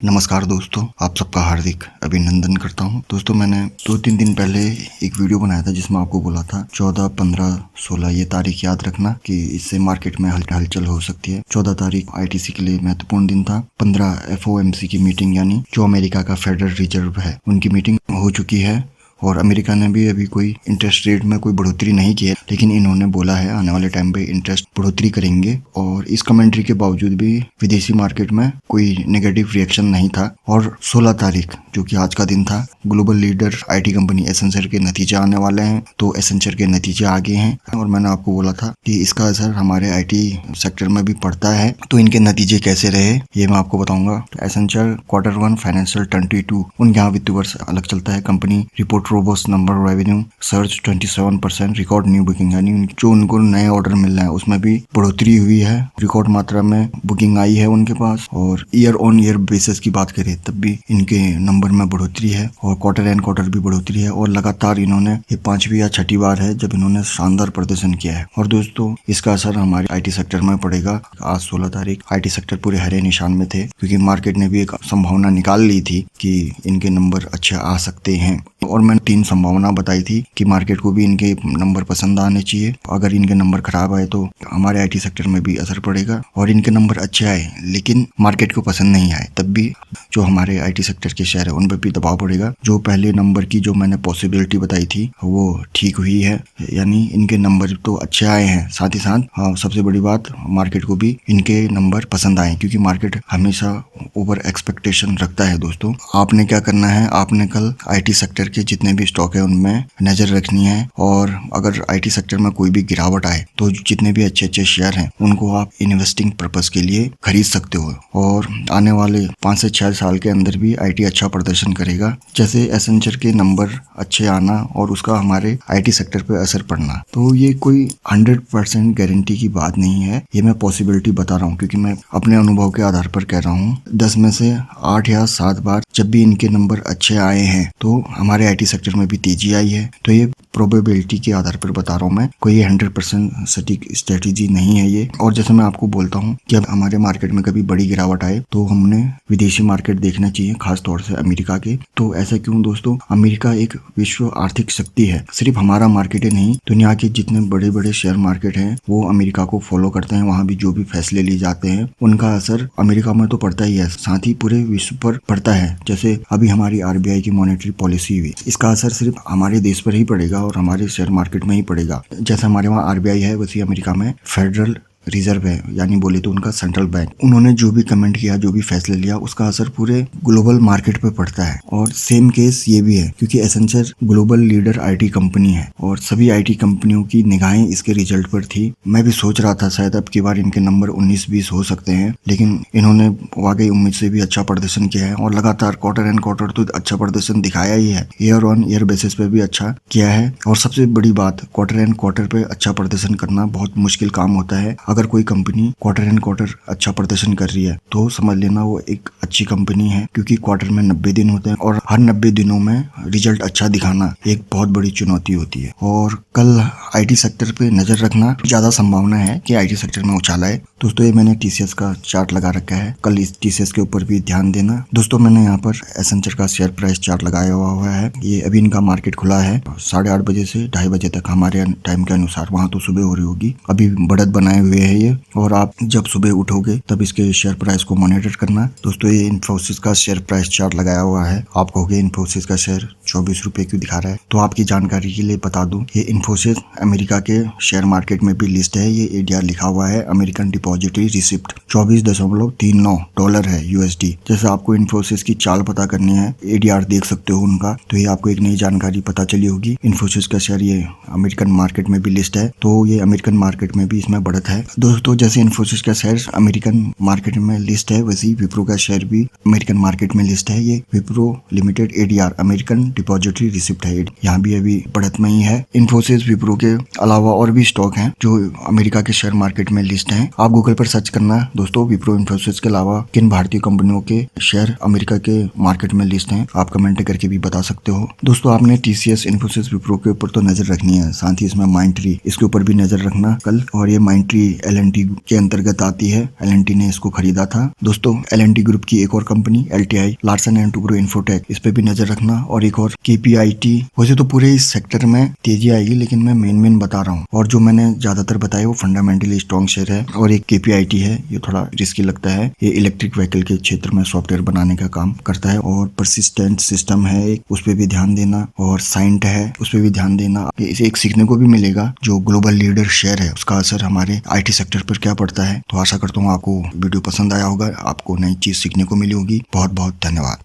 नमस्कार दोस्तों, आप सबका हार्दिक अभिनंदन करता हूं। दोस्तों, मैंने 2-3 दिन पहले एक वीडियो बनाया था जिसमें आपको बोला था 14, 15, 16 ये तारीख याद रखना कि इससे मार्केट में हलचल हो सकती है। 14 तारीख आईटीसी के लिए महत्वपूर्ण दिन था। 15 एफओएमसी की मीटिंग यानी जो अमेरिका का फेडरल रिजर्व है उनकी मीटिंग हो चुकी है और अमेरिका ने भी अभी कोई इंटरेस्ट रेट में कोई बढ़ोतरी नहीं की है, लेकिन इन्होंने बोला है आने वाले टाइम पे इंटरेस्ट बढ़ोतरी करेंगे। और इस कमेंट्री के बावजूद भी विदेशी मार्केट में कोई नेगेटिव रिएक्शन नहीं था। और 16 तारीख जो कि आज का दिन था, global leader IT company Accenture के नतीजे आने वाले हैं, तो एसेंचर के नतीजे आ गए हैं और मैंने आपको बोला था कि इसका असर हमारे आईटी सेक्टर में भी पड़ता है। तो इनके नतीजे कैसे रहे ये मैं आपको बताऊंगा। एसेंचर Q1 फाइनेंशियल 22 उनके यहाँ वित्तीय वर्ष अलग चलता है। Company report robust number revenue surge 27%, record new booking यानी जो उनको नए ऑर्डर मिल रहे हैं उसमें भी बढ़ोतरी हुई है। रिकॉर्ड मात्रा में बुकिंग आई है उनके पास। और ईयर ऑन ईयर बेसिस की बात करें तब भी इनके नंबर में बढ़ोतरी है और क्वार्टर एंड क्वार्टर भी बढ़ोतरी है। और लगातार इन्होंने ये 5वीं या 6ठी बार है जब इन्होंने शानदार प्रदर्शन किया है। और दोस्तों, इसका असर हमारे आईटी सेक्टर में पड़ेगा। आज 16 तारीख आईटी सेक्टर पूरे हरे निशान में थे क्योंकि मार्केट ने भी एक संभावना निकाल ली थी कि इनके नंबर अच्छे आ सकते हैं। और मैंने 3 संभावना बताई थी कि मार्केट को भी इनके नंबर पसंद आने चाहिए। अगर इनके नंबर खराब आए तो हमारे आईटी सेक्टर में भी असर पड़ेगा, और इनके नंबर अच्छे आए लेकिन मार्केट को पसंद नहीं आए तब भी जो हमारे आईटी सेक्टर के शेयर है उन पर भी दबाव पड़ेगा। जो पहले नंबर की जो मैंने पॉसिबिलिटी बताई थी वो ठीक हुई है, यानी इनके नंबर तो अच्छे आए हैं, साथ ही साथ सबसे बड़ी बात मार्केट को भी इनके नंबर पसंद आए क्योंकि मार्केट हमेशा ओवर एक्सपेक्टेशन रखता है। दोस्तों, आपने क्या करना है, आपने कल आईटी सेक्टर के जितने भी स्टॉक है उनमें नजर रखनी है। और अगर आईटी सेक्टर में कोई भी गिरावट आए तो जितने भी अच्छे अच्छे शेयर हैं उनको आप इन्वेस्टिंग पर्पस के लिए खरीद सकते हो। और आने वाले 5 से 6 साल के अंदर भी आईटी अच्छा प्रदर्शन करेगा। जैसे एसेंचर के नंबर अच्छे आना और उसका हमारे आईटी सेक्टर पे असर पड़ना, तो ये कोई 100% गारंटी की बात नहीं है। ये मैं पॉसिबिलिटी बता रहा हूँ क्योंकि मैं अपने अनुभव के आधार पर कह रहा हूँ। 10 में से 8 या 7 बार जब भी इनके नंबर अच्छे आए हैं तो हमारे आईटी सेक्टर में भी तेजी आई है। तो ये प्रोबेबिलिटी के आधार पर बता रहा हूँ मैं, कोई 100% सटीक स्ट्रेटेजी नहीं है ये। और जैसे मैं आपको बोलता हूँ कि अब हमारे मार्केट में कभी बड़ी गिरावट आए तो हमने विदेशी मार्केट देखना चाहिए, खास तौर से अमेरिका के। तो ऐसा क्यों दोस्तों? अमेरिका एक विश्व आर्थिक शक्ति है। सिर्फ हमारा मार्केट ही नहीं, दुनिया के जितने बड़े बड़े शेयर मार्केट हैं वो अमेरिका को फॉलो करते हैं। वहाँ भी जो भी फैसले लिए जाते हैं उनका असर अमेरिका में तो पड़ता ही है, साथ ही पूरे विश्व पर पड़ता है। जैसे अभी हमारी आरबीआई की मॉनेटरी पॉलिसी हुई, इसका असर सिर्फ हमारे देश पर ही पड़ेगा और हमारे शेयर मार्केट में ही पड़ेगा। जैसे हमारे वहाँ आरबीआई है वैसे अमेरिका में फेडरल रिजर्व है, यानी बोले तो उनका सेंट्रल बैंक। उन्होंने जो भी कमेंट किया, जो भी फैसले लिया, उसका असर पूरे ग्लोबल मार्केट पे पड़ता है। और सेम केस ये भी है क्योंकि Accenture global leader IT company है और सभी आईटी कंपनियों की निगाहें इसके रिजल्ट पर थी। मैं भी सोच रहा था शायद अब की बार इनके नंबर 19-20 हो सकते हैं, लेकिन इन्होंने वाकई उम्मीद से भी अच्छा प्रदर्शन किया है और लगातार क्वार्टर एंड क्वार्टर तो अच्छा प्रदर्शन दिखाया ही है, ईयर ऑन ईयर बेसिस पे भी अच्छा किया है। और सबसे बड़ी बात, क्वार्टर एंड क्वार्टर पे अच्छा प्रदर्शन करना बहुत मुश्किल काम होता है। अगर कोई कंपनी क्वार्टर एंड क्वार्टर अच्छा प्रदर्शन कर रही है तो समझ लेना वो एक अच्छी कंपनी है, क्योंकि क्वार्टर में 90 दिन होते हैं और हर 90 दिनों में रिजल्ट अच्छा दिखाना एक बहुत बड़ी चुनौती होती है। और कल आईटी सेक्टर पे नजर रखना, ज्यादा संभावना है कि आईटी सेक्टर में उछाल आए। दोस्तों, ये मैंने टीसीएस का चार्ट लगा रखा है, कल इस टीसीएस के ऊपर भी ध्यान देना। दोस्तों, मैंने यहाँ पर एसेंचर का शेयर प्राइस चार्ट लगाया हुआ है। ये अभी इनका मार्केट खुला है 8:30 बजे से 2:30 बजे तक हमारे टाइम के अनुसार, वहाँ तो सुबह हो रही होगी। अभी बढ़त बनाए हुए है ये, और आप जब सुबह उठोगे तब इसके शेयर प्राइस को मॉनिटर करना। दोस्तों, ये इन्फोसिस का शेयर प्राइस चार्ट लगाया हुआ है। आप कहोगे इन्फोसिस का शेयर 24 रुपए क्यों दिखा रहा है? तो आपकी जानकारी के लिए बता दूं, ये इन्फोसिस अमेरिका के शेयर मार्केट में भी लिस्ट है। ये एडीआर लिखा हुआ है, अमेरिकन डिपॉजिटरी रिसिप्ट, $24.39 है यूएसडी। जैसे आपको इन्फोसिस की चाल पता करनी है, एडीआर देख सकते हो उनका, तो ये आपको एक नई जानकारी पता चली होगी। इन्फोसिस का शेयर ये अमेरिकन मार्केट में भी लिस्ट है, तो ये अमेरिकन मार्केट में भी इसमें बढ़त है। दोस्तों, जैसे इन्फोसिस का शेयर अमेरिकन मार्केट में लिस्ट है वैसे ही विप्रो का शेयर भी अमेरिकन मार्केट में लिस्ट है। ये Wipro limited ADR American depository receipt है, यहाँ भी अभी बढ़त में ही है। इन्फोसिस विप्रो के अलावा और भी स्टॉक हैं जो अमेरिका के शेयर मार्केट में लिस्ट हैं। आप गूगल पर सर्च करना दोस्तों, विप्रो इन्फोसिस के अलावा किन भारतीय कंपनियों के शेयर अमेरिका के मार्केट में लिस्ट हैं, आप कमेंट करके भी बता सकते हो। दोस्तों, आपने टीसीएस, इन्फोसिस, विप्रो के ऊपर तो नजर रखनी है, साथ ही इसमें माइंडट्री, इसके ऊपर भी नजर रखना कल। और ये माइंडट्री L&T के अंतर्गत आती है। L&T ने इसको खरीदा था। दोस्तों L&T ग्रुप की एक और company LTI Larsen and Toubro infotech, इस पे भी नजर रखना। और एक और KPIT। वैसे तो पूरे इस सेक्टर में तेजी आएगी, लेकिन मैं मेन बता रहा हूँ। और जो मैंने ज्यादातर बताया वो फंडामेंटली स्ट्रॉन्ग शेयर है। और एक KPIT है, ये थोड़ा रिस्की लगता है। ये इलेक्ट्रिक व्हीकल के क्षेत्र में सॉफ्टवेयर बनाने का काम करता है। और परसिस्टेंट सिस्टम है, उस पर भी ध्यान देना। और साइंट है, उस पर भी ध्यान देना। इसे एक सीखने को भी मिलेगा, जो ग्लोबल लीडर शेयर है उसका असर हमारे IT सेक्टर पर क्या पड़ता है। तो आशा करता हूँ आपको वीडियो पसंद आया होगा, आपको नई चीज सीखने को मिली होगी। बहुत बहुत धन्यवाद।